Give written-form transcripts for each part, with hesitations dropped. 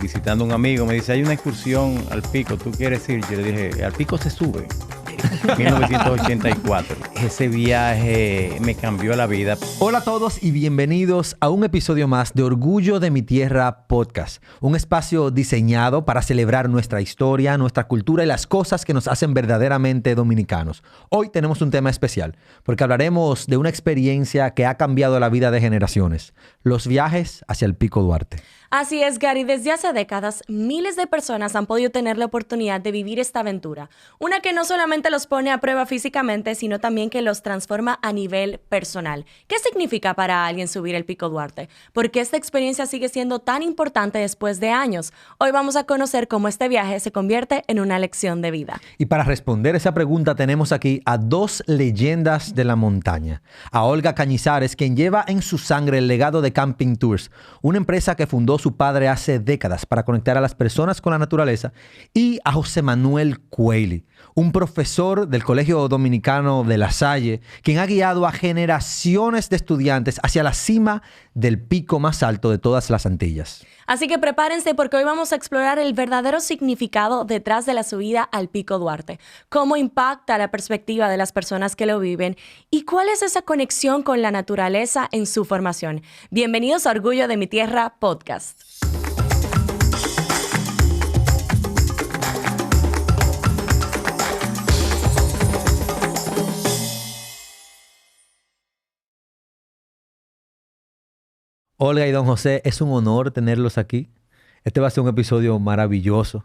visitando a un amigo, me dice, hay una excursión al pico, ¿tú quieres ir? Yo le dije, al pico se sube. 1984. Ese viaje me cambió la vida. Hola a todos y bienvenidos a un episodio más de Orgullo de mi Tierra Podcast. Un espacio diseñado para celebrar nuestra historia, nuestra cultura y las cosas que nos hacen verdaderamente dominicanos. Hoy tenemos un tema especial porque hablaremos de una experiencia que ha cambiado la vida de generaciones. Los viajes hacia el Pico Duarte. Así es, Gary. Desde hace décadas, miles de personas han podido tener la oportunidad de vivir esta aventura. Una que no solamente los pone a prueba físicamente, sino también que los transforma a nivel personal. ¿Qué significa para alguien subir el Pico Duarte? ¿Por qué esta experiencia sigue siendo tan importante después de años? Hoy vamos a conocer cómo este viaje se convierte en una lección de vida. Y para responder esa pregunta tenemos aquí a dos leyendas de la montaña. A Olga Cañizares, quien lleva en su sangre el legado de Camping Tours, una empresa que fundó su padre hace décadas para conectar a las personas con la naturaleza, y a José Manuel Cuelly, un profesor del Colegio Dominicano de La Salle, quien ha guiado a generaciones de estudiantes hacia la cima del pico más alto de todas las Antillas. Así que prepárense porque hoy vamos a explorar el verdadero significado detrás de la subida al Pico Duarte, cómo impacta la perspectiva de las personas que lo viven y cuál es esa conexión con la naturaleza en su formación. Bienvenidos a Orgullo de mi Tierra Podcast. Olga y don José, es un honor tenerlos aquí. Este va a ser un episodio maravilloso.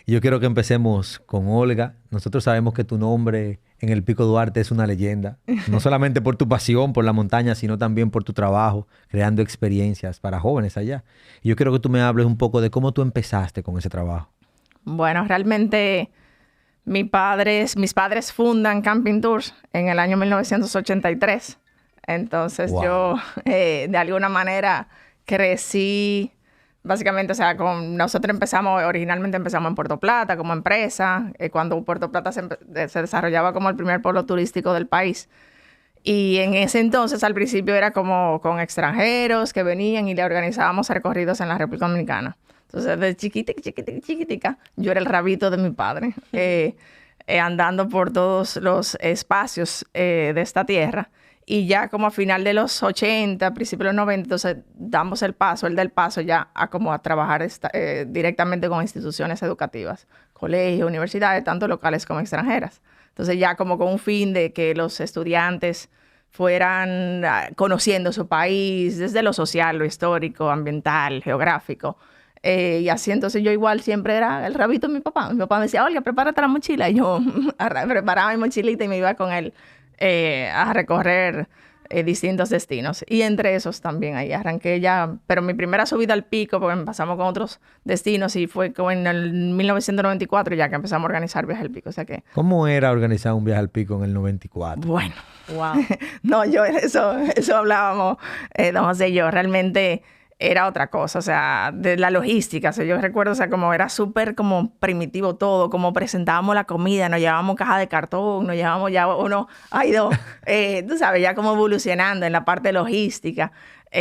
Y yo quiero que empecemos con Olga. Nosotros sabemos que tu nombre en el Pico Duarte es una leyenda. No solamente por tu pasión por la montaña, sino también por tu trabajo, creando experiencias para jóvenes allá. Y yo quiero que tú me hables un poco de cómo tú empezaste con ese trabajo. Bueno, realmente mis padres fundan Camping Tours en el año 1983. Entonces yo de alguna manera crecí, básicamente, o sea, nosotros originalmente empezamos en Puerto Plata como empresa, cuando Puerto Plata se desarrollaba como el primer pueblo turístico del país. Y en ese entonces, al principio, era como con extranjeros que venían y le organizábamos recorridos en la República Dominicana. Entonces, de chiquitica, yo era el rabito de mi padre, andando por todos los espacios de esta tierra. Y ya como a final de los 80, principios de los 90, entonces damos el del paso ya a trabajar directamente con instituciones educativas, colegios, universidades, tanto locales como extranjeras. Entonces ya como con un fin de que los estudiantes fueran conociendo su país desde lo social, lo histórico, ambiental, geográfico. Y así entonces yo igual siempre era el rabito de mi papá. Mi papá me decía, Olga, prepárate la mochila. Y yo preparaba mi mochilita y me iba con él a recorrer distintos destinos. Y entre esos también ahí arranqué ya, pero mi primera subida al pico, porque pasamos con otros destinos y fue como en el 1994 ya que empezamos a organizar viajes al pico. O sea que... ¿Cómo era organizar un viaje al pico en el 94? Bueno, wow. No, eso hablábamos, don José y yo, realmente... era otra cosa, o sea, de la logística. O sea, yo recuerdo, o sea, como era súper como primitivo todo, como presentábamos la comida, nos llevábamos caja de cartón, nos llevábamos ya uno ha ido, tú sabes, ya como evolucionando en la parte logística,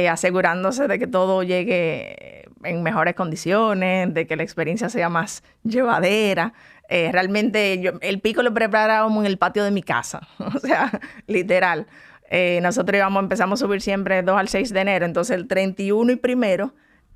asegurándose de que todo llegue en mejores condiciones, de que la experiencia sea más llevadera. Realmente el pico lo preparábamos en el patio de mi casa, o sea, literal. Nosotros empezamos a subir siempre 2 al 6 de enero, entonces el 31 y 1,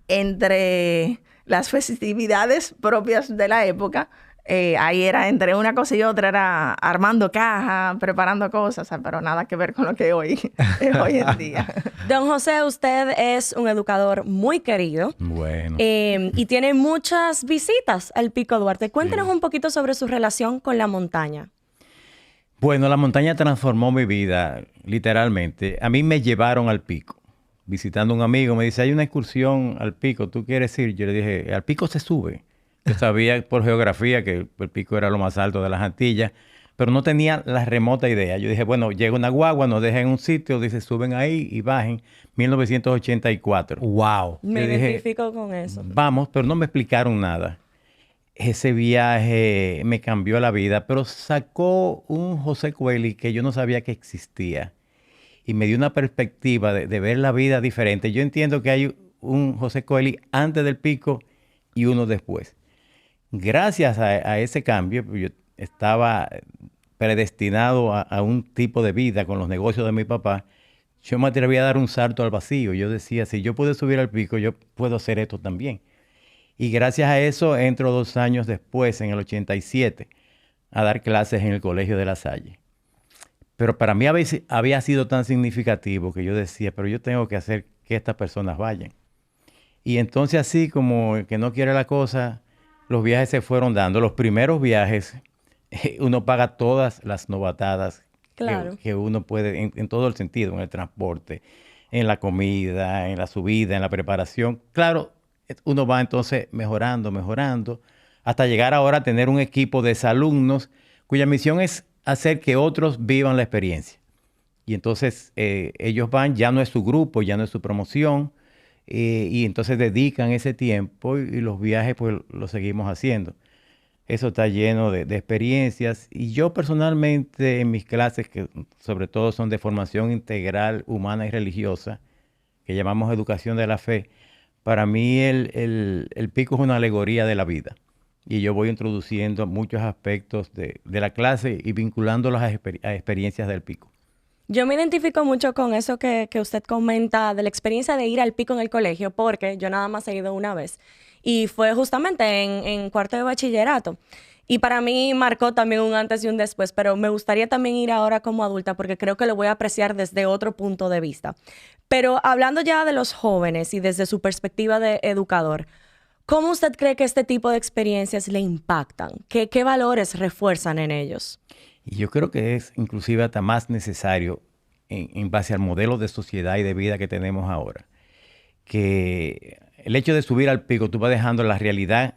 entre las festividades propias de la época, ahí era entre una cosa y otra, era armando cajas, preparando cosas, pero nada que ver con lo que hoy en día. Don José, usted es un educador muy querido. Bueno. Y tiene muchas visitas al Pico Duarte. Cuéntenos un poquito sobre su relación con la montaña. Bueno, la montaña transformó mi vida, literalmente. A mí me llevaron al pico. Visitando a un amigo, me dice, hay una excursión al pico, ¿tú quieres ir? Yo le dije, al pico se sube. Yo sabía por geografía que el pico era lo más alto de las Antillas, pero no tenía la remota idea. Yo dije, bueno, llega una guagua, nos deja en un sitio, dice, suben ahí y bajen. 1984. ¡Wow! Me identifico con eso. Vamos, pero no me explicaron nada. Ese viaje me cambió la vida, pero sacó un José Cuelly que yo no sabía que existía. Y me dio una perspectiva de ver la vida diferente. Yo entiendo que hay un José Cuelly antes del pico y uno después. Gracias a ese cambio, yo estaba predestinado a un tipo de vida con los negocios de mi papá. Yo me atreví a dar un salto al vacío. Yo decía, si yo puedo subir al pico, yo puedo hacer esto también. Y gracias a eso entro 2 años después, en el 87, a dar clases en el Colegio de La Salle. Pero para mí había sido tan significativo que yo decía, pero yo tengo que hacer que estas personas vayan. Y entonces así como el que no quiere la cosa, los viajes se fueron dando. Los primeros viajes, uno paga todas las novatadas Claro. que uno puede, en todo el sentido, en el transporte, en la comida, en la subida, en la preparación. Claro, uno va entonces mejorando, hasta llegar ahora a tener un equipo de exalumnos cuya misión es hacer que otros vivan la experiencia. Y entonces ellos van, ya no es su grupo, ya no es su promoción, y entonces dedican ese tiempo y los viajes pues los seguimos haciendo. Eso está lleno de experiencias. Y yo personalmente en mis clases, que sobre todo son de formación integral, humana y religiosa, que llamamos educación de la fe, para mí el pico es una alegoría de la vida. Y yo voy introduciendo muchos aspectos de la clase y vinculándolos a experiencias del pico. Yo me identifico mucho con eso que usted comenta de la experiencia de ir al pico en el colegio, porque yo nada más he ido una vez. Y fue justamente en cuarto de bachillerato. Y para mí marcó también un antes y un después, pero me gustaría también ir ahora como adulta porque creo que lo voy a apreciar desde otro punto de vista. Pero hablando ya de los jóvenes y desde su perspectiva de educador, ¿cómo usted cree que este tipo de experiencias le impactan? ¿Qué valores refuerzan en ellos? Y yo creo que es inclusive hasta más necesario en base al modelo de sociedad y de vida que tenemos ahora, que el hecho de subir al pico, tú vas dejando la realidad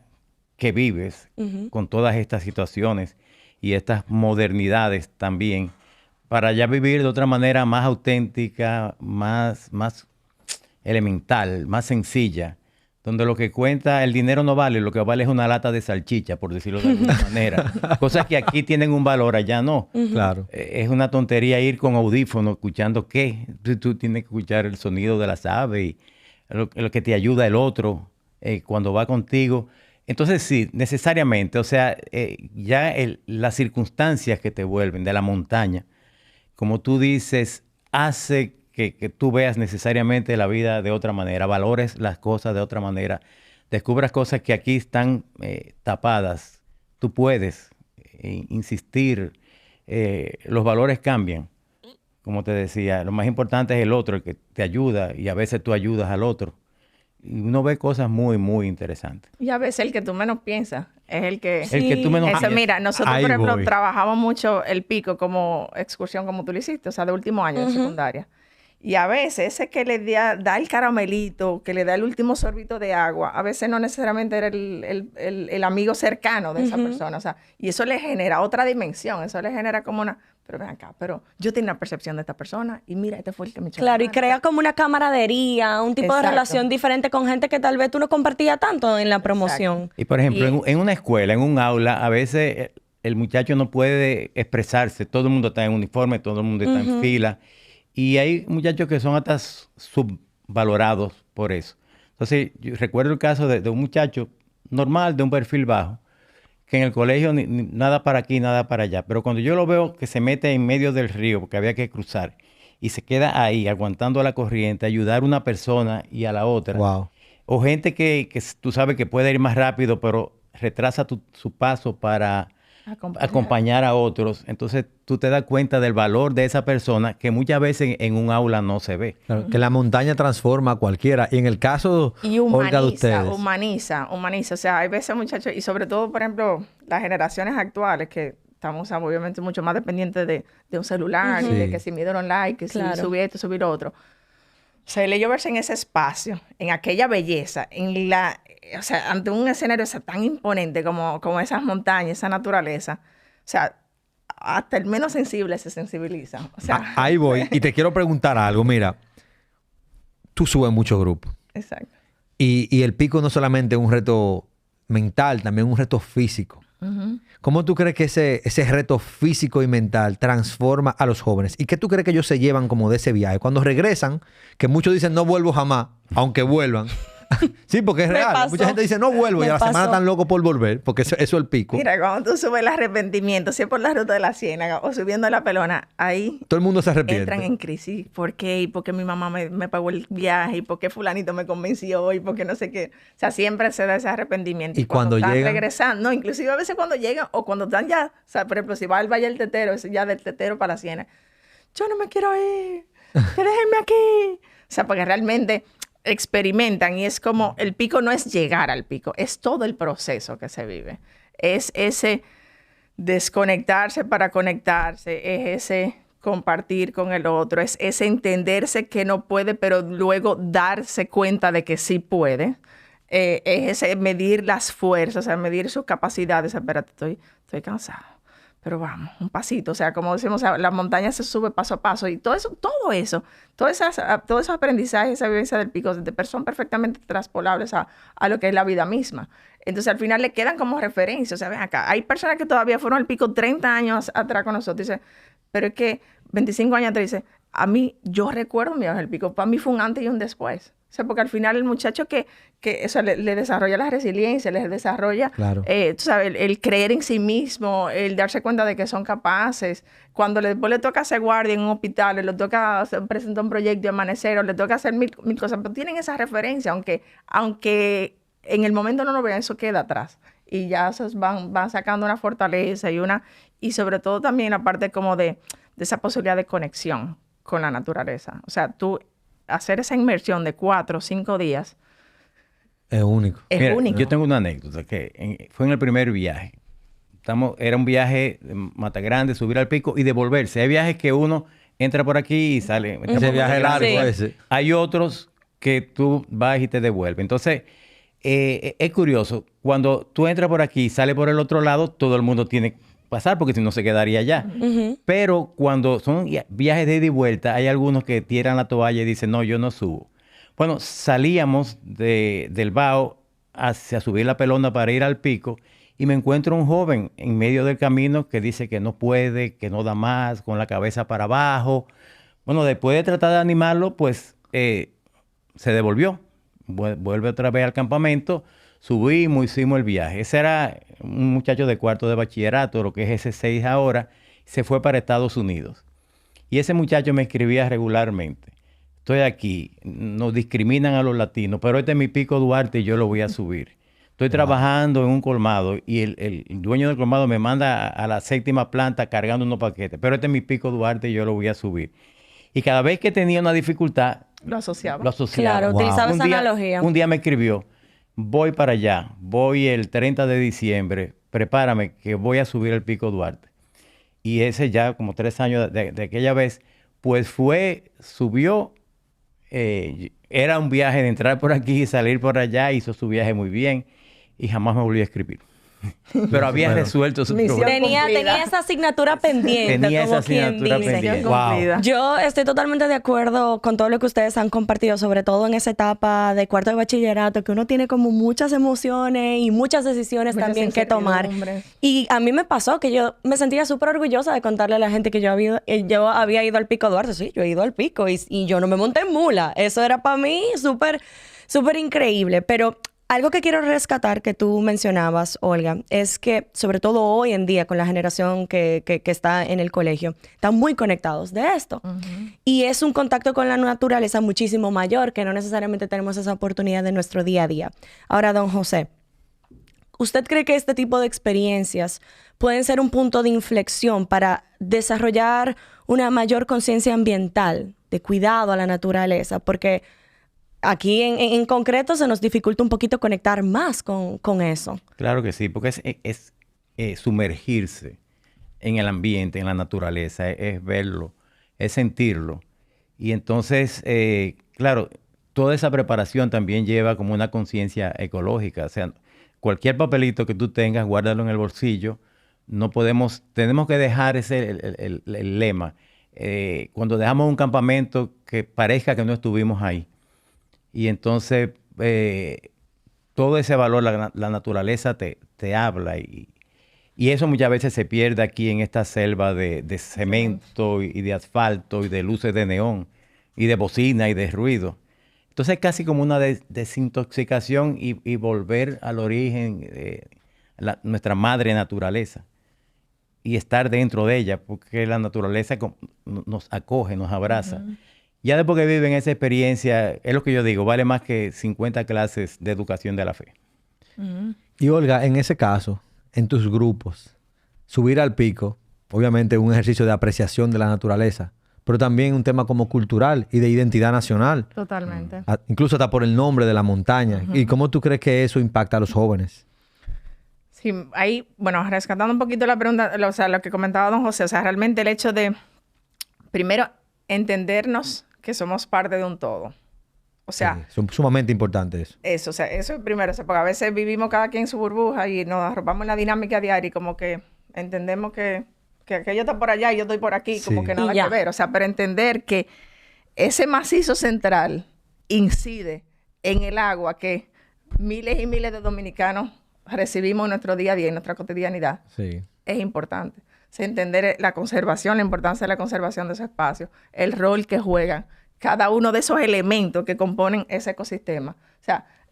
que vives con todas estas situaciones y estas modernidades también, para ya vivir de otra manera más auténtica, más elemental, más sencilla, donde lo que cuenta, el dinero no vale, lo que vale es una lata de salchicha, por decirlo de alguna manera. Cosas que aquí tienen un valor, allá no. Claro. Es una tontería ir con audífonos escuchando qué. Tú tienes que escuchar el sonido de las aves y lo que te ayuda el otro cuando va contigo. Entonces sí, necesariamente, o sea, ya las circunstancias que te vuelven de la montaña, como tú dices, hace que tú veas necesariamente la vida de otra manera, valores las cosas de otra manera, descubras cosas que aquí están tapadas. Tú puedes insistir, los valores cambian. Como te decía, lo más importante es el otro, el que te ayuda, y a veces tú ayudas al otro. Y uno ve cosas muy, muy interesantes. Y a veces el que tú menos piensas es el que... El que tú menos Eso, piensas. mira, nosotros, Ahí por ejemplo, voy. trabajamos mucho el pico como excursión, como tú lo hiciste, o sea, de último año de secundaria. Y a veces ese que le da el caramelito, que le da el último sorbito de agua, a veces no necesariamente era el amigo cercano de esa persona. O sea, y eso le genera otra dimensión, eso le genera como una... Pero ven acá, pero yo tenía una percepción de esta persona y mira, este fue el que me echó la Claro, y mano. crea como una camaradería, un tipo de Exacto. relación diferente con gente que tal vez tú no compartías tanto en la promoción. Y por ejemplo, Y- en una escuela, en un aula, a veces el muchacho no puede expresarse. Todo el mundo está en uniforme, todo el mundo está en fila. Y hay muchachos que son hasta subvalorados por eso. Entonces, yo recuerdo el caso de un muchacho normal, de un perfil bajo, que en el colegio nada para aquí, nada para allá. Pero cuando yo lo veo que se mete en medio del río, porque había que cruzar, y se queda ahí aguantando la corriente, ayudar a una persona y a la otra. Wow. O gente que tú sabes que puede ir más rápido, pero retrasa su paso para acompañar a otros. Entonces tú te das cuenta del valor de esa persona que muchas veces en un aula no se ve. Claro, que la montaña transforma a cualquiera. Y en el caso, Y Olga, de humaniza, ustedes. humaniza. O sea, hay veces, muchachos, y sobre todo, por ejemplo, las generaciones actuales que estamos obviamente mucho más dependientes de un celular y de Sí. que si me dieron like, que Claro. si subí esto, subí lo otro. O sea, el ello verse en ese espacio, en aquella belleza, o sea, ante un escenario tan imponente como esas montañas, esa naturaleza. O sea, hasta el menos sensible se sensibiliza. O sea, Ahí voy. Y te quiero preguntar algo. Mira, tú subes muchos grupos. exacto. Y el pico no solamente es un reto mental, también un reto físico. ¿Cómo tú crees que ese reto físico y mental transforma a los jóvenes? ¿Y qué tú crees que ellos se llevan como de ese viaje? Cuando regresan, que muchos dicen no vuelvo jamás, aunque vuelvan, Sí, porque es Me real. pasó. Mucha gente dice, no vuelvo. Y Me a la semana pasó. están locos por volver, porque eso es el pico. Mira, cuando tú subes el arrepentimiento, si es por la ruta de la Ciénaga o subiendo la Pelona, ahí Todo el mundo se arrepiente. entran en crisis. ¿Por qué? ¿Y por qué mi mamá me pagó el viaje? ¿Y por qué fulanito me convenció? ¿Y por qué no sé qué? O sea, siempre se da ese arrepentimiento. Y cuando están llegan- regresando, no, inclusive a veces cuando llegan o cuando están ya, o sea, por ejemplo, si va al Valle del Tetero, es ya del Tetero para la Ciénaga. Yo no me quiero ir. Que déjenme aquí. O sea, porque realmente experimentan y es como, el pico no es llegar al pico, es todo el proceso que se vive. Es ese desconectarse para conectarse, es ese compartir con el otro, es ese entenderse que no puede, pero luego darse cuenta de que sí puede. Es ese medir las fuerzas, o sea, medir sus capacidades. Espérate, estoy cansado, pero vamos, un pasito. O sea, como decimos, o sea, la montaña se sube paso a paso y todo eso, todos esos aprendizajes, esa vivencia del pico son perfectamente traspolables a lo que es la vida misma. Entonces, al final le quedan como referencias. O sea, ven acá, hay personas que todavía fueron al pico 30 años atrás con nosotros. Dicen, pero es que 25 años atrás, dice, a mí, yo recuerdo mi viaje al pico, para mí fue un antes y un después. O sea, porque al final el muchacho que eso le desarrolla la resiliencia, le desarrolla, Claro. tú sabes, el creer en sí mismo, el darse cuenta de que son capaces. Cuando después le toca hacer guardia en un hospital, le toca presentar un proyecto de amanecer, o le toca hacer mil cosas, pero tienen esa referencia, aunque en el momento no lo vean, eso queda atrás. Y ya esos van sacando una fortaleza y sobre todo también la parte como de esa posibilidad de conexión con la naturaleza. O sea, tú hacer esa inmersión de 4 o 5 días Es único. es Mira, único. yo tengo una anécdota que fue en el primer viaje. Era un viaje de Mata Grande, subir al pico y devolverse. Hay viajes que uno entra por aquí y sale. entra Ese por viaje Mata largo Grande. ese. Hay otros que tú vas y te devuelves. Entonces, es curioso. Cuando tú entras por aquí y sales por el otro lado, todo el mundo tiene que pasar porque si no se quedaría allá. Pero cuando son viajes de ida y vuelta, hay algunos que tiran la toalla y dicen, no, yo no subo. Bueno, salíamos del Bao hacia subir la Pelona para ir al pico y me encuentro un joven en medio del camino que dice que no puede, que no da más, con la cabeza para abajo. Bueno, después de tratar de animarlo, pues se devolvió. Vuelve otra vez al campamento, subimos, hicimos el viaje. Ese era un muchacho de cuarto de bachillerato, lo que es ese 6 ahora, se fue para Estados Unidos. Y ese muchacho me escribía regularmente. Estoy aquí, nos discriminan a los latinos, pero este es mi pico Duarte y yo lo voy a subir. Estoy trabajando en un colmado y el dueño del colmado me manda a la 7ª planta cargando unos paquetes, pero este es mi pico Duarte y yo lo voy a subir. Y cada vez que tenía una dificultad, Lo asociaba. lo asociaba. Claro, utilizaba esa día, analogía. Un día me escribió, voy para allá, voy el 30 de diciembre, prepárame que voy a subir el pico Duarte. Y ese ya como 3 años de aquella vez, pues subió, era un viaje de entrar por aquí y salir por allá, hizo su viaje muy bien y jamás me volvió a escribir. Pero había resuelto su Misión problema. Tenía esa asignatura pendiente, Tenía como esa quien asignatura dice. pendiente. Misión cumplida. Yo estoy totalmente de acuerdo con todo lo que ustedes han compartido, sobre todo en esa etapa de cuarto de bachillerato, que uno tiene como muchas emociones y muchas decisiones Muchas también que tomar. incertidumbres. Y a mí me pasó que yo me sentía súper orgullosa de contarle a la gente que yo había ido al Pico Duarte. Sí, yo he ido al Pico y yo no me monté en mula. Eso era para mí súper, súper increíble. Pero algo que quiero rescatar que tú mencionabas, Olga, es que sobre todo hoy en día con la generación que está en el colegio, están muy conectados de esto. Y es un contacto con la naturaleza muchísimo mayor, que no necesariamente tenemos esa oportunidad de nuestro día a día. Ahora, don José, ¿usted cree que este tipo de experiencias pueden ser un punto de inflexión para desarrollar una mayor conciencia ambiental, de cuidado a la naturaleza? Porque aquí en concreto se nos dificulta un poquito conectar más con eso. Claro que sí, porque es sumergirse en el ambiente, en la naturaleza, es verlo, es sentirlo. Y entonces, claro, toda esa preparación también lleva como una conciencia ecológica. O sea, cualquier papelito que tú tengas, guárdalo en el bolsillo. Tenemos que dejar el lema. Cuando dejamos un campamento, que parezca que no estuvimos ahí. Y entonces, todo ese valor, la naturaleza te habla. Y eso muchas veces se pierde aquí en esta selva de cemento y de asfalto y de luces de neón y de bocina y de ruido. Entonces es casi como una desintoxicación y volver al origen de nuestra madre naturaleza y estar dentro de ella, porque la naturaleza nos acoge, nos abraza. Ya después que viven esa experiencia, es lo que yo digo, vale más que 50 clases de educación de la fe. Y Olga, en ese caso, en tus grupos, subir al pico, obviamente un ejercicio de apreciación de la naturaleza, pero también un tema como cultural y de identidad nacional. Totalmente. Incluso hasta por el nombre de la montaña. ¿Y cómo tú crees que eso impacta a los jóvenes? Sí, ahí, bueno, rescatando un poquito la pregunta, o sea, lo que comentaba don José, o sea, realmente el hecho de, primero, entendernos que somos parte de un todo. O sea... Sí, es sumamente importante eso. Eso, o sea, eso es primero, o sea, porque a veces vivimos cada quien en su burbuja y nos arropamos en la dinámica diaria y como que entendemos que aquello está por allá y yo estoy por aquí, como que nada que ver. O sea, pero entender que ese macizo central incide en el agua que miles y miles de dominicanos recibimos en nuestro día a día, en nuestra cotidianidad, es importante. O sea, entender la conservación, la importancia de la conservación de ese espacio, el rol que juegan cada uno de esos elementos que componen ese ecosistema.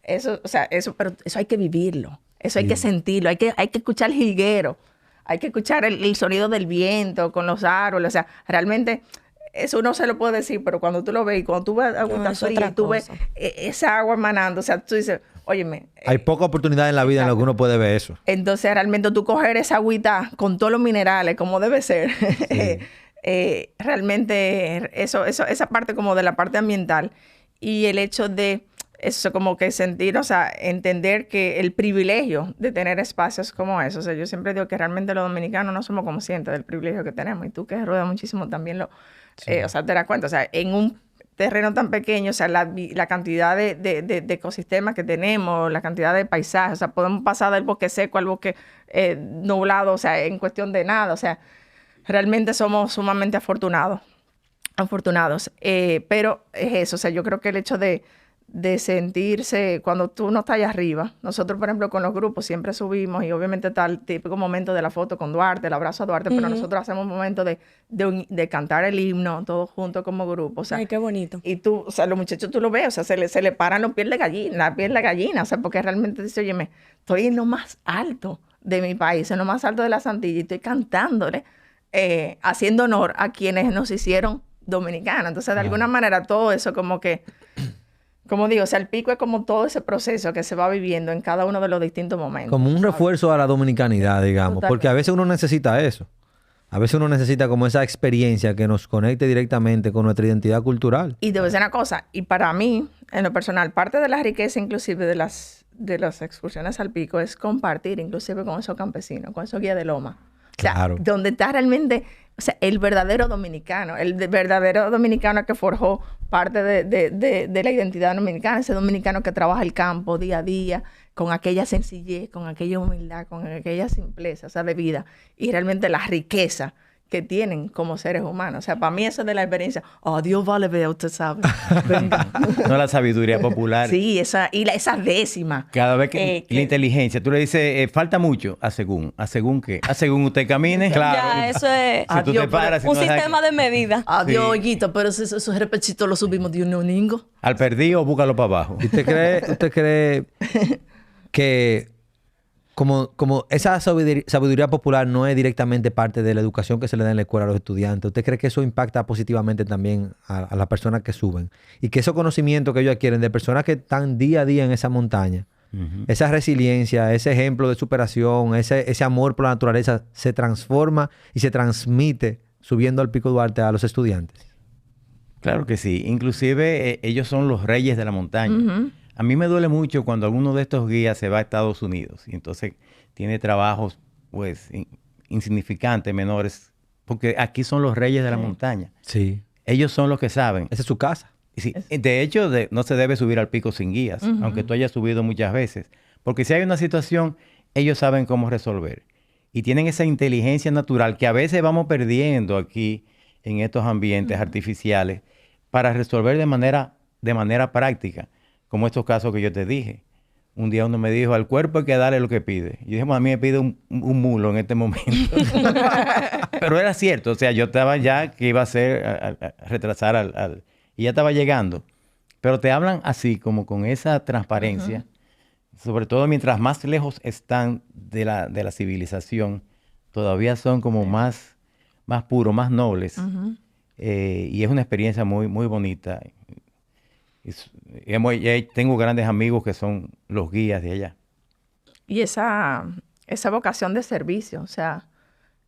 Pero eso hay que vivirlo, eso hay que sentirlo, hay que escuchar el jilguero, hay que escuchar el sonido del viento con los árboles. O sea, realmente eso uno se lo puede decir, pero cuando tú lo ves y cuando tú ves agua fría y tú ves esa agua emanando, o sea, tú dices, óyeme. Hay poca oportunidad en la vida en la que uno puede ver eso. Entonces, realmente tú coger esa agüita con todos los minerales, como debe ser, realmente esa parte como de la parte ambiental y el hecho de eso como que sentir, o sea, entender que el privilegio de tener espacios como esos. O sea, yo siempre digo que realmente los dominicanos no somos conscientes del privilegio que tenemos y tú que ruedas muchísimo también o sea, te das cuenta. O sea, en un terreno tan pequeño, o sea, la cantidad de ecosistemas que tenemos, la cantidad de paisajes, o sea, podemos pasar del bosque seco al bosque nublado, o sea, en cuestión de nada. O sea, realmente somos sumamente afortunados. Pero es eso, o sea, yo creo que el hecho de sentirse, cuando tú no estás allá arriba, nosotros, por ejemplo, con los grupos siempre subimos y obviamente está el típico momento de la foto con Duarte, el abrazo a Duarte, pero nosotros hacemos un momento de cantar el himno todos juntos como grupo. O sea, ay, qué bonito. Y tú, o sea, los muchachos tú lo ves, o sea, se le paran los pies de gallina, o sea, porque realmente dice, óyeme, estoy en lo más alto de mi país, en lo más alto de la Santilla y estoy cantándole, haciendo honor a quienes nos hicieron dominicanos. Entonces, de alguna manera, todo eso como que... Como digo, o sea, el pico es como todo ese proceso que se va viviendo en cada uno de los distintos momentos. Como un refuerzo a la dominicanidad, digamos. Totalmente. Porque a veces uno necesita eso. A veces uno necesita como esa experiencia que nos conecte directamente con nuestra identidad cultural. Y te voy a decir una cosa. Y para mí, en lo personal, parte de la riqueza inclusive de las excursiones al pico es compartir inclusive con esos campesinos, con esos guías de loma. O sea, claro. Donde está realmente... O sea, el verdadero dominicano que forjó parte de la identidad dominicana, ese dominicano que trabaja el campo día a día, con aquella sencillez, con aquella humildad, con aquella simpleza, o sea, de vida, y realmente la riqueza que tienen como seres humanos. O sea, para mí eso es de la experiencia. Oh, Dios vale, vea, usted sabe. Venga. No la sabiduría popular. Sí, esa décima. Cada vez que la inteligencia, tú le dices, falta mucho, a según qué. A según usted camine, claro. Ya, eso es si tú te paras, un sistema de medida. Adiós, ollito, pero esos repechito lo subimos de un domingo. Al perdido, búscalo para abajo. ¿Usted cree que como esa sabiduría popular no es directamente parte de la educación que se le da en la escuela a los estudiantes? ¿Usted cree que eso impacta positivamente también a las personas que suben? Y que esos conocimientos que ellos adquieren de personas que están día a día en esa montaña, esa resiliencia, ese ejemplo de superación, ese amor por la naturaleza, se transforma y se transmite subiendo al Pico Duarte a los estudiantes? Claro que sí. Inclusive ellos son los reyes de la montaña. A mí me duele mucho cuando alguno de estos guías se va a Estados Unidos y entonces tiene trabajos pues insignificantes, menores, porque aquí son los reyes de la montaña. Sí. Ellos son los que saben. Esa es su casa. Sí. De hecho, no se debe subir al pico sin guías, aunque tú hayas subido muchas veces. Porque si hay una situación, ellos saben cómo resolver. Y tienen esa inteligencia natural que a veces vamos perdiendo aquí en estos ambientes artificiales para resolver de manera práctica. Como estos casos que yo te dije. Un día uno me dijo, al cuerpo hay que darle lo que pide. Y yo dije, a mí me pide un mulo en este momento. Pero era cierto. O sea, yo estaba ya que iba a retrasar y ya estaba llegando. pero te hablan así, como con esa transparencia, sobre todo mientras más lejos están de la civilización, todavía son como más puros, más nobles. Y es una experiencia muy, muy bonita. Tengo grandes amigos que son los guías de allá. Y esa vocación de servicio, o sea...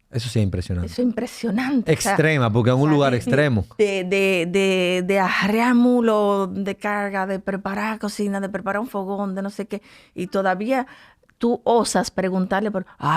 Eso sí es impresionante. Eso es impresionante. Extrema, porque es un lugar extremo. De arrear mulo de carga, de preparar cocina, de preparar un fogón, de no sé qué. Y todavía tú osas preguntarle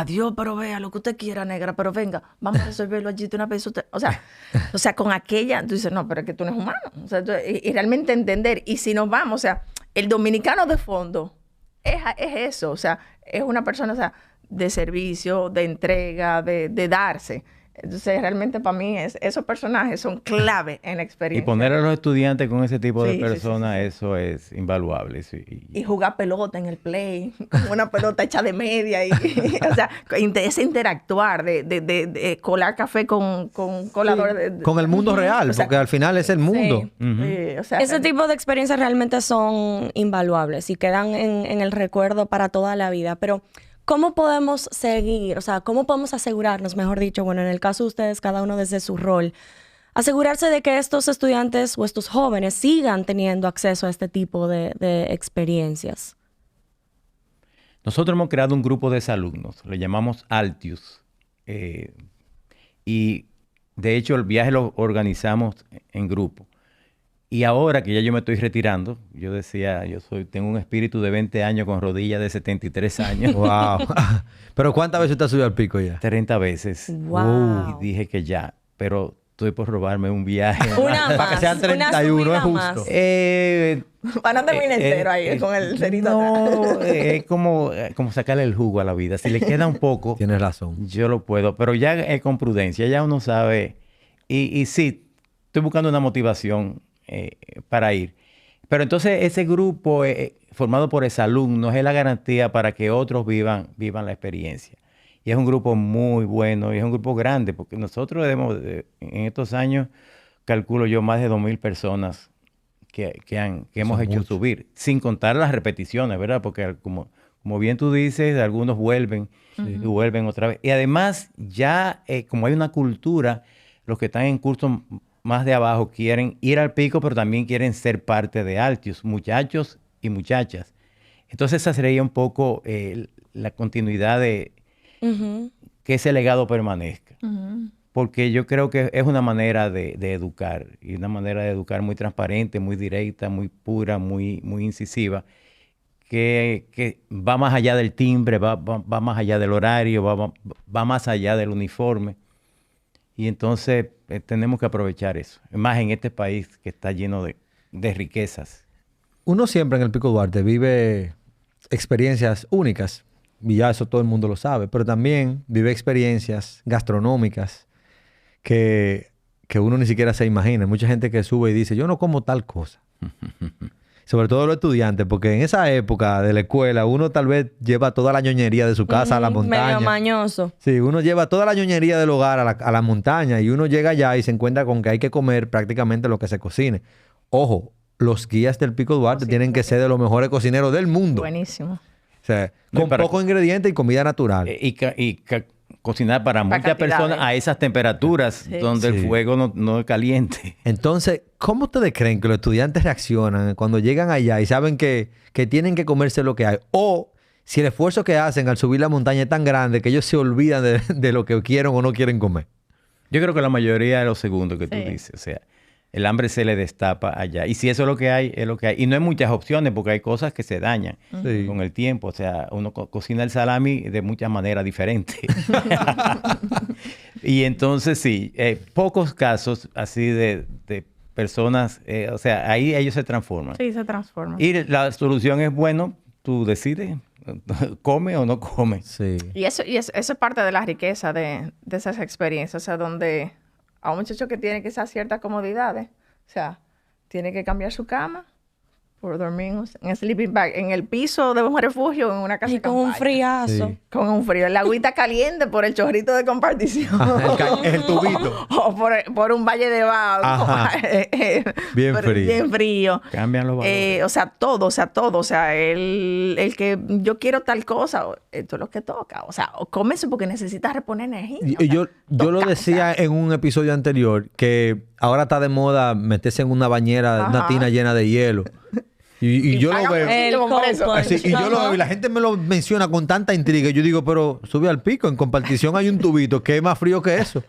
Dios, pero vea lo que usted quiera, negra, pero venga, vamos a resolverlo allí de una vez. O sea, con aquella, tú dices, no, pero es que tú no eres humano. O sea, y realmente entender. Y si nos vamos, o sea, el dominicano de fondo es eso. O sea, es una persona, o sea, de servicio, de entrega, de darse. Entonces, realmente para mí esos personajes son clave en la experiencia. Y poner a los estudiantes con ese tipo de personas, eso es invaluable. Sí. Y jugar pelota en el play, con una pelota hecha de media. O sea, ese interactuar, de colar café con coladores. Con el mundo real, porque al final es el mundo. O sea, ese tipo de experiencias realmente son invaluables y quedan en el recuerdo para toda la vida. Pero ¿cómo podemos seguir? O sea, ¿cómo podemos asegurarnos, mejor dicho, bueno, en el caso de ustedes, cada uno desde su rol, asegurarse de que estos estudiantes o estos jóvenes sigan teniendo acceso a este tipo de experiencias? Nosotros hemos creado un grupo de exalumnos, le llamamos Altius. Y de hecho el viaje lo organizamos en grupo. Y ahora que ya yo me estoy retirando, yo decía, tengo un espíritu de 20 años con rodillas de 73 años. ¡Wow! ¿Pero cuántas veces usted ha subido al pico ya? 30 veces. ¡Wow! Y dije que ya, pero estoy por robarme un viaje. Para que sean 31, es justo. Para no terminar cero ahí con el cerito. No, es como sacarle el jugo a la vida. Si le queda un poco... Tienes razón. Yo lo puedo, pero ya es con prudencia. Ya uno sabe... Y sí, estoy buscando una motivación para ir. Pero entonces ese grupo formado por exalumnos es la garantía para que otros vivan la experiencia. Y es un grupo muy bueno y es un grupo grande porque nosotros en estos años, calculo yo, más de 2,000 personas que hemos hecho subir, sin contar las repeticiones, ¿verdad? Porque como bien tú dices, algunos vuelven y vuelven otra vez. Y además ya como hay una cultura, los que están en cursos más de abajo quieren ir al pico, pero también quieren ser parte de Altius, muchachos y muchachas. Entonces esa sería un poco la continuidad de que ese legado permanezca. Porque yo creo que es una manera de educar, y una manera de educar muy transparente, muy directa, muy pura, muy incisiva, que va más allá del timbre, va más allá del horario, va más allá del uniforme. Y entonces tenemos que aprovechar eso, más en este país que está lleno de riquezas. Uno siempre en el Pico Duarte vive experiencias únicas, y ya eso todo el mundo lo sabe, pero también vive experiencias gastronómicas que uno ni siquiera se imagina. Mucha gente que sube y dice, yo no como tal cosa. Sobre todo los estudiantes, porque en esa época de la escuela uno tal vez lleva toda la ñoñería de su casa a la montaña. Medio mañoso. Sí, uno lleva toda la ñoñería del hogar a la montaña y uno llega allá y se encuentra con que hay que comer prácticamente lo que se cocine. Ojo, los guías del Pico Duarte tienen que ser de los mejores cocineros del mundo. Buenísimo. O sea, con pocos ingredientes y comida natural. Cocinar para muchas personas a esas temperaturas donde el fuego no es caliente. Entonces, ¿cómo ustedes creen que los estudiantes reaccionan cuando llegan allá y saben que tienen que comerse lo que hay? O si el esfuerzo que hacen al subir la montaña es tan grande que ellos se olvidan de lo que quieren o no quieren comer. Yo creo que la mayoría es lo segundo que tú dices. O sea, el hambre se le destapa allá. Y si eso es lo que hay, es lo que hay. Y no hay muchas opciones porque hay cosas que se dañan con el tiempo. O sea, uno cocina el salami de muchas maneras diferentes. Y entonces sí, pocos casos así de personas, o sea, ahí ellos se transforman. Sí, se transforman. Y la solución es, bueno, tú decides, come o no come. Sí. Y eso es parte de la riqueza de esas experiencias, o sea, donde a un muchacho que tiene quizás ciertas comodidades, o sea, tiene que cambiar su cama, por dormir en sleeping bag, en el piso de un refugio, en una casa Y de con un campaña. friazo. Sí. Con un frío. El agüita caliente por el chorrito de compartición. El tubito. O por un valle de vaho. Ajá. Bien Pero frío. Bien frío. Cambian los valores. O sea, todo. O sea, el que yo quiero tal cosa, esto es lo que toca. O sea, o come eso porque necesitas reponer energía. O sea, Yo lo toca, decía o sea, en un episodio anterior que ahora está de moda meterse en una bañera, una Ajá. tina llena de hielo. Y yo lo hagan veo. así, El como por eso. cold Así, y yo lo Ajá. veo y la gente me lo menciona con tanta intriga. Y yo digo, pero sube al pico. En compartición hay un tubito que es más frío que eso.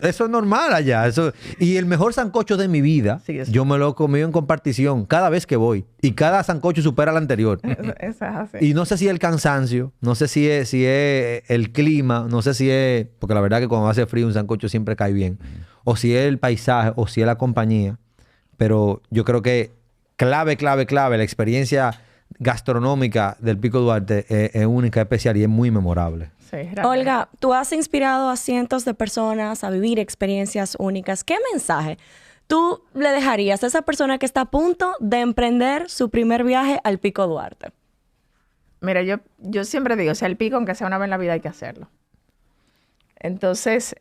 Eso es normal allá. Eso. Y el mejor sancocho de mi vida, Sí, eso. yo me lo he comido en compartición cada vez que voy. Y cada sancocho supera al anterior. Eso es así. Y no sé si es el cansancio, no sé si es el clima, no sé si es... Porque la verdad que cuando hace frío un sancocho siempre cae bien. O si es el paisaje, o si es la compañía. Pero yo creo que clave, la experiencia gastronómica del Pico Duarte es única, especial y es muy memorable. Sí, realmente. Olga, tú has inspirado a cientos de personas a vivir experiencias únicas. ¿Qué mensaje tú le dejarías a esa persona que está a punto de emprender su primer viaje al Pico Duarte? Mira, yo siempre digo, o sea, el pico, aunque sea una vez en la vida, hay que hacerlo. Entonces,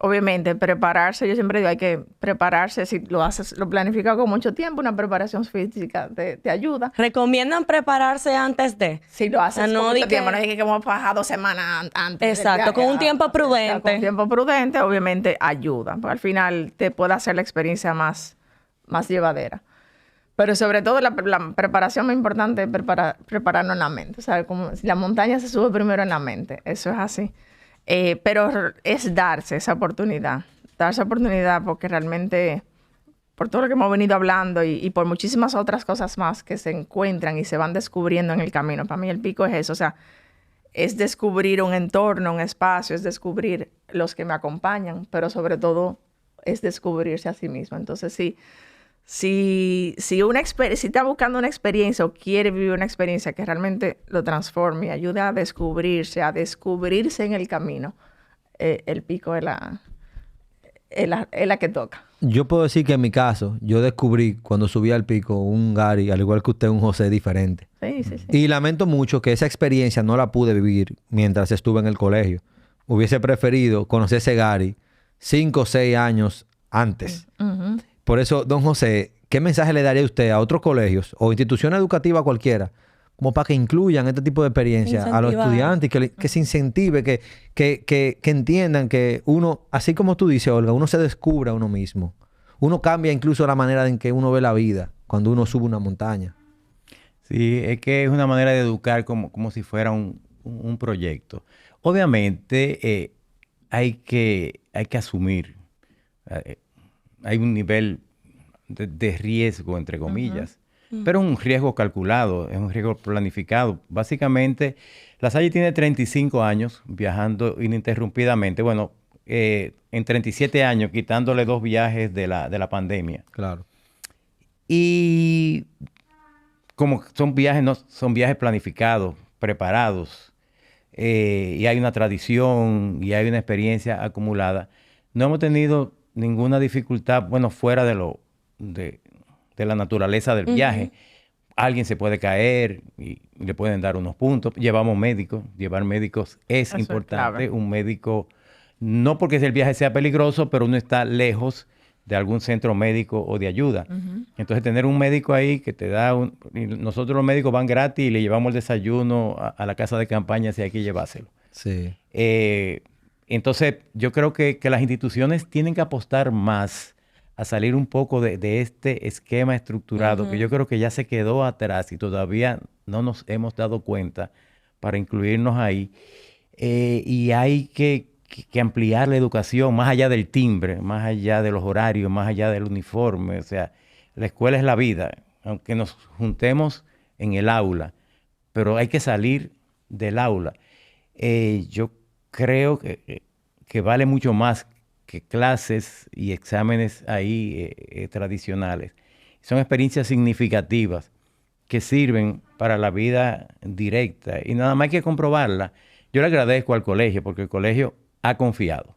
obviamente, prepararse, yo siempre digo, hay que prepararse. Si lo haces, lo planificas con mucho tiempo, una preparación física te ayuda. ¿Recomiendan prepararse antes de? Si lo haces Ah, no, con di mucho tiempo, que- no es que vamos a bajar 2 semanas antes. del Exacto, viaje. con un tiempo O sea, prudente. con tiempo prudente, obviamente, ayuda. Porque al final te puede hacer la experiencia más llevadera. Pero sobre todo la preparación más importante es prepararnos en la mente. O sea, como si la montaña se sube primero en la mente. Eso es así. Pero es darse esa oportunidad. Darse oportunidad porque realmente, por todo lo que hemos venido hablando y por muchísimas otras cosas más que se encuentran y se van descubriendo en el camino. Para mí el pico es eso. O sea, es descubrir un entorno, un espacio, es descubrir los que me acompañan, pero sobre todo es descubrirse a sí mismo. Entonces, si está buscando una experiencia o quiere vivir una experiencia que realmente lo transforme y ayude a descubrirse en el camino, el pico es la que toca. Yo puedo decir que en mi caso, yo descubrí cuando subí al pico un Gary, al igual que usted, un José diferente. Sí. Y lamento mucho que esa experiencia no la pude vivir mientras estuve en el colegio. Hubiese preferido conocer ese Gary 5 o 6 años antes. Ujú. Por eso, don José, ¿qué mensaje le daría usted a otros colegios o instituciones educativas cualquiera como para que incluyan este tipo de experiencias a los Incentivar. estudiantes, que se incentive, que entiendan que uno, así como tú dices, Olga, uno se descubre a uno mismo. Uno cambia incluso la manera en que uno ve la vida cuando uno sube una montaña. Sí, es que es una manera de educar como si fuera un proyecto. Obviamente hay que asumir, hay un nivel de riesgo, entre comillas, pero es un riesgo calculado, es un riesgo planificado. Básicamente, La Salle tiene 35 años viajando ininterrumpidamente. Bueno, en 37 años, quitándole 2 viajes de la pandemia. Claro. Y como son viajes planificados, preparados, y hay una tradición y hay una experiencia acumulada, no hemos tenido ninguna dificultad, bueno, fuera de la naturaleza del viaje. Alguien se puede caer y le pueden dar unos puntos. Llevamos médicos. Llevar médicos es Eso es importante. clave. Un médico, no porque el viaje sea peligroso, pero uno está lejos de algún centro médico o de ayuda. Entonces, tener un médico ahí que te da y nosotros los médicos van gratis y le llevamos el desayuno a la casa de campaña si hay que llevárselo. Sí. Entonces, yo creo que las instituciones tienen que apostar más a salir un poco de este esquema estructurado que yo creo que ya se quedó atrás y todavía no nos hemos dado cuenta para incluirnos ahí. Y hay que ampliar la educación más allá del timbre, más allá de los horarios, más allá del uniforme. O sea, la escuela es la vida, aunque nos juntemos en el aula, pero hay que salir del aula. Yo creo que vale mucho más que clases y exámenes ahí tradicionales. Son experiencias significativas que sirven para la vida directa y nada más hay que comprobarla. Yo le agradezco al colegio porque el colegio ha confiado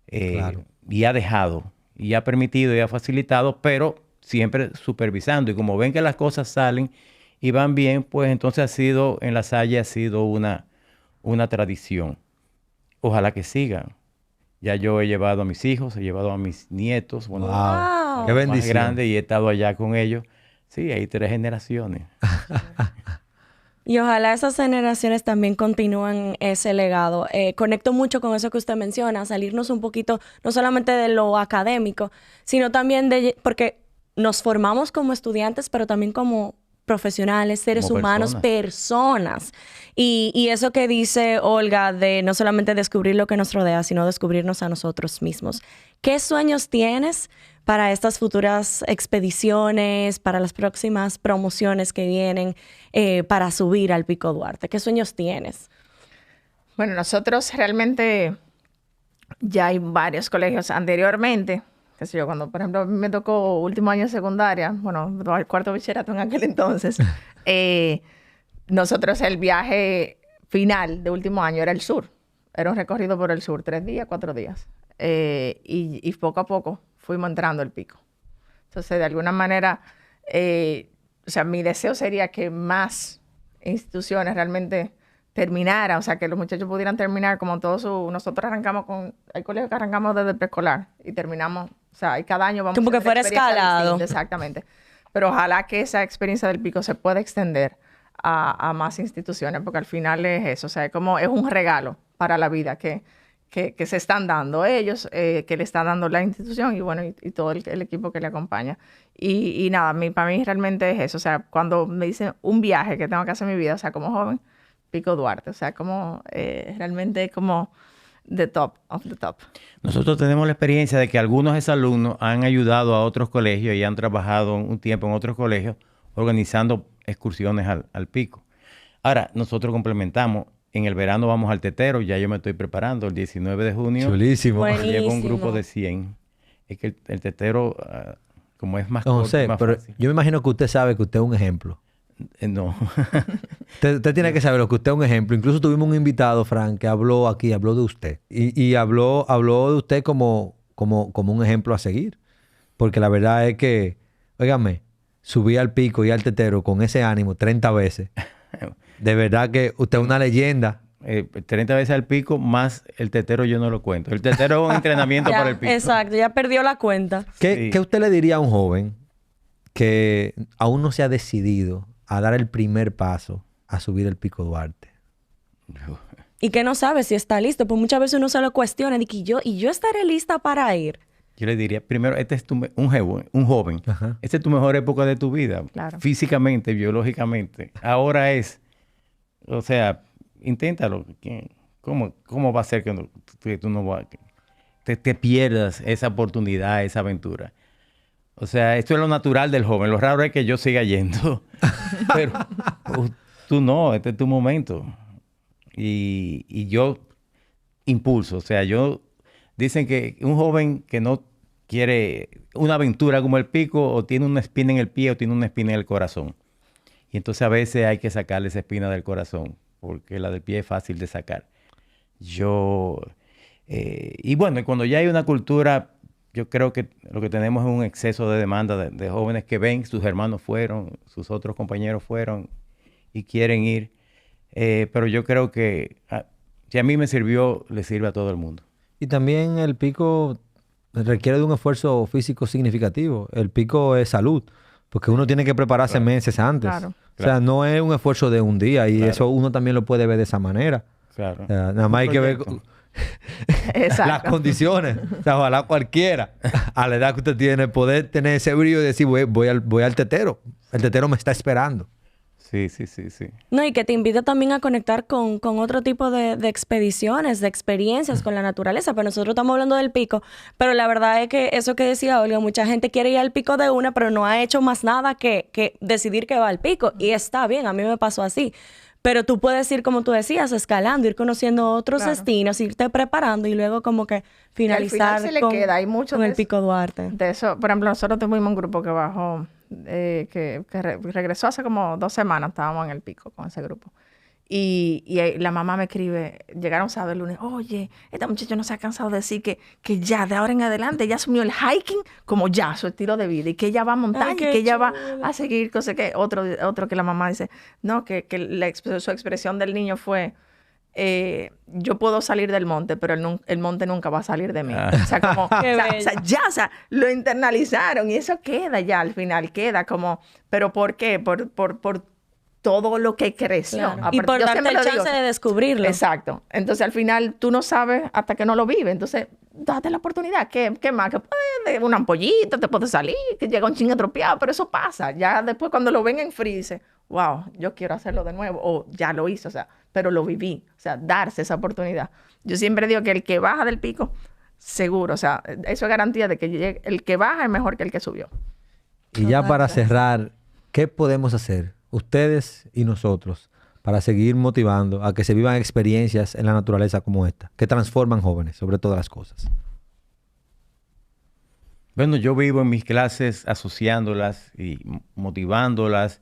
Claro. y ha dejado y ha permitido y ha facilitado, pero siempre supervisando. Y como ven que las cosas salen y van bien, pues entonces en la Salle ha sido una tradición. Ojalá que sigan. Ya yo he llevado a mis hijos, he llevado a mis nietos, bueno, Wow. Qué más bendición. grandes, y he estado allá con ellos. Sí, hay 3 generaciones. Y ojalá esas generaciones también continúen ese legado. Conecto mucho con eso que usted menciona, salirnos un poquito, no solamente de lo académico, sino también porque nos formamos como estudiantes, pero también como profesionales, seres Como humanos, personas. Y eso que dice Olga de no solamente descubrir lo que nos rodea, sino descubrirnos a nosotros mismos. ¿Qué sueños tienes para estas futuras expediciones, para las próximas promociones que vienen, para subir al Pico Duarte? ¿Qué sueños tienes? Bueno, nosotros realmente ya hay varios colegios anteriormente, qué sé yo, cuando por ejemplo me tocó último año de secundaria, bueno, cuarto bachillerato en aquel entonces, nosotros el viaje final de último año era el sur. Era un recorrido por el sur, 3 días, 4 días. Y poco a poco fuimos entrando al pico. Entonces, de alguna manera, o sea, mi deseo sería que más instituciones realmente terminaran, o sea, que los muchachos pudieran terminar como nosotros arrancamos hay colegios que arrancamos desde preescolar y terminamos, o sea, y cada año vamos como a que hacer fuera experiencias escalado. distintas, exactamente. Pero ojalá que esa experiencia del pico se pueda extender a más instituciones, porque al final es eso, o sea, es un regalo para la vida que se están dando ellos, que le está dando la institución y bueno, y todo el equipo que le acompaña. Y nada, para mí realmente es eso, o sea, cuando me dicen un viaje que tengo que hacer en mi vida, o sea, como joven, Pico Duarte, o sea, como realmente como the top of the top. Nosotros tenemos la experiencia de que algunos exalumnos han ayudado a otros colegios y han trabajado un tiempo en otros colegios organizando excursiones al pico. Ahora, nosotros complementamos. En el verano vamos al Tetero, ya yo me estoy preparando, el 19 de junio. Chulísimo. Buenísimo. Llevo un grupo de 100. Es que el Tetero, como es más No corto, sé, es más pero fácil. yo me imagino que usted sabe que usted es un ejemplo. No. Usted tiene que saber lo que usted es un ejemplo. Incluso tuvimos un invitado, Frank, que habló aquí, habló de usted. Y habló de usted como un ejemplo a seguir. Porque la verdad es que, óigame, subí al pico y al Tetero con ese ánimo 30 veces. De verdad que usted es una leyenda. 30 veces al pico, más el Tetero yo no lo cuento. El Tetero es un entrenamiento Ya, para el pico. exacto, ya perdió la cuenta. ¿Qué usted le diría a un joven que aún no se ha decidido a dar el primer paso a subir el Pico Duarte? Y que no sabe si está listo, pues muchas veces uno se lo cuestiona y que yo estaré lista para ir. Yo le diría, primero, este es un joven. Ajá. Esta es tu mejor época de tu vida. Claro. Físicamente, biológicamente. Ahora o sea, inténtalo. ¿Cómo va a ser que tú no te pierdas esa oportunidad, esa aventura? O sea, esto es lo natural del joven. Lo raro es que yo siga yendo. Pero tú no, este es tu momento. Y yo impulso. O sea, dicen que un joven que no quiere una aventura como el pico, o tiene una espina en el pie o tiene una espina en el corazón. Y entonces a veces hay que sacarle esa espina del corazón, porque la del pie es fácil de sacar. Y bueno, cuando ya hay una cultura, yo creo que lo que tenemos es un exceso de demanda de jóvenes que ven, sus hermanos fueron, sus otros compañeros fueron y quieren ir. Pero yo creo que si a mí me sirvió, le sirve a todo el mundo. Y también el pico requiere de un esfuerzo físico significativo. El pico es salud, porque uno tiene que prepararse meses antes. Claro. O sea, no es un esfuerzo de un día y eso uno también lo puede ver de esa manera. Claro. O sea, nada más hay que ver Exacto. las condiciones. O sea, ojalá cualquiera, a la edad que usted tiene, poder tener ese brillo y decir, voy al Tetero. El Tetero me está esperando. Sí. No, y que te invita también a conectar con otro tipo de expediciones, de experiencias con la naturaleza. Pero nosotros estamos hablando del pico, pero la verdad es que eso que decía Olga, mucha gente quiere ir al pico de una, pero no ha hecho más nada que decidir que va al pico. Y está bien, a mí me pasó así. Pero tú puedes ir, como tú decías, escalando, ir conociendo otros destinos, irte preparando y luego como que finalizar se le queda. Hay mucho con de el eso. Pico Duarte. De eso, por ejemplo, nosotros tuvimos un grupo que bajó, que regresó hace como 2 semanas, estábamos en el pico con ese grupo. Y la mamá me escribe, llegaron sábado el lunes, oye, este muchacho no se ha cansado de decir que ya de ahora en adelante ya asumió el hiking como ya su estilo de vida y que ella va a montaña y que ella va a seguir cosas que otro que la mamá dice, no, que su expresión del niño fue, yo puedo salir del monte, pero el monte nunca va a salir de mí. O sea, como, o sea, lo internalizaron y eso queda ya al final, queda como, ¿pero por qué? Por todo lo que creció. Claro. Y por darte el chance de descubrirlo. Exacto. Entonces, al final, tú no sabes hasta que no lo vives. Entonces, date la oportunidad. ¿Qué más? Que puede una ampollita, te puede salir, que llega un chingue atropiado, pero eso pasa. Ya después, cuando lo ven en frío, dice, wow, yo quiero hacerlo de nuevo. O ya lo hice, o sea, pero lo viví. O sea, darse esa oportunidad. Yo siempre digo que el que baja del pico, seguro. O sea, eso es garantía de que el que baja es mejor que el que subió. Y ya para cerrar, ¿qué podemos hacer? Ustedes y nosotros, para seguir motivando a que se vivan experiencias en la naturaleza como esta, que transforman jóvenes, sobre todas las cosas. Bueno, yo vivo en mis clases asociándolas y motivándolas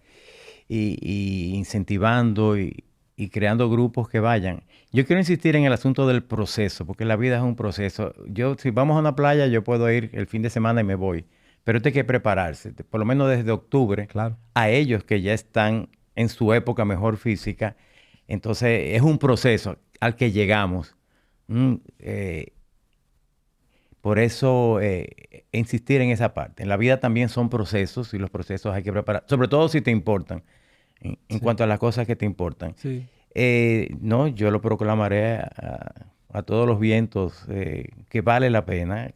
y incentivando y creando grupos que vayan. Yo quiero insistir en el asunto del proceso, porque la vida es un proceso. Si vamos a una playa, yo puedo ir el fin de semana y me voy. Pero hay que prepararse, por lo menos desde octubre, claro, a ellos que ya están en su época mejor física. Entonces, es un proceso al que llegamos. Por eso, insistir en esa parte. En la vida también son procesos y los procesos hay que preparar, sobre todo si te importan, en cuanto a las cosas que te importan. Sí. No, yo lo proclamaré a todos los vientos que vale la pena.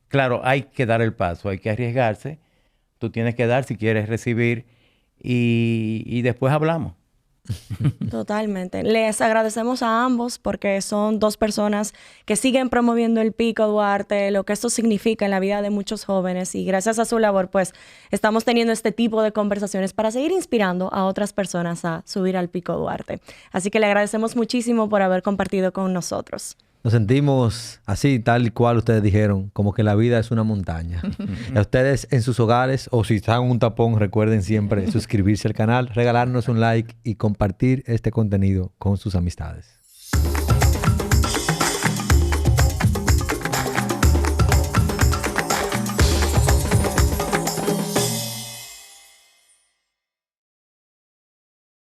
Claro, hay que dar el paso, hay que arriesgarse. Tú tienes que dar si quieres recibir y después hablamos. Totalmente. Les agradecemos a ambos porque son dos personas que siguen promoviendo el Pico Duarte, lo que esto significa en la vida de muchos jóvenes, y gracias a su labor pues estamos teniendo este tipo de conversaciones para seguir inspirando a otras personas a subir al Pico Duarte. Así que le agradecemos muchísimo por haber compartido con nosotros. Nos sentimos así, tal y cual ustedes dijeron, como que la vida es una montaña. A ustedes en sus hogares o si están en un tapón, recuerden siempre suscribirse al canal, regalarnos un like y compartir este contenido con sus amistades.